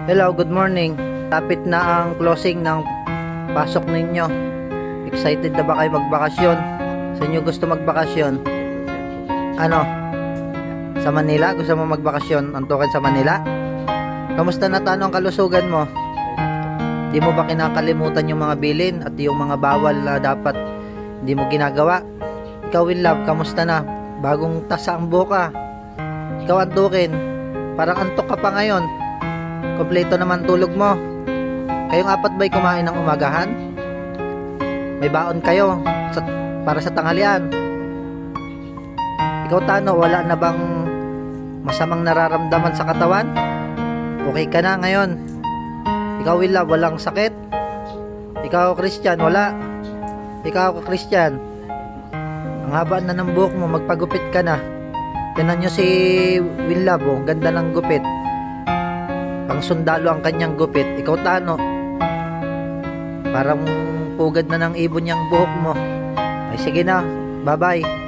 Hello, good morning. Tapit na ang closing ng pasok ninyo. Excited na ba kayo magbakasyon? Sa inyo gusto magbakasyon? Ano? Sa Manila? Gusto mo magbakasyon? Antukan sa Manila? Kamusta na ang kalusugan mo? Di mo ba kinakalimutan yung mga bilin at yung mga bawal na dapat di mo ginagawa? Ikaw in love, kamusta na? Bagong tasa ang buka. Ikaw antukin. Parang antok ka pa ngayon. Kompleto naman tulog mo. Kayong apat ba'y kumain ng umagahan? May baon kayo para sa tanghalian. Ikaw Tano, wala na bang masamang nararamdaman sa katawan? Okay ka na ngayon? Ikaw Willa, walang sakit? Ikaw Christian, wala? Ikaw Christian, ang haba na ng buhok mo, magpagupit ka na. Tingnan nyo si Willa, ang ganda ng gupit. Pang sundalo ang kanyang gupit. Ikaw Tano, parang pugad na ng ibon niyang buhok mo. Ay sige na, bye bye.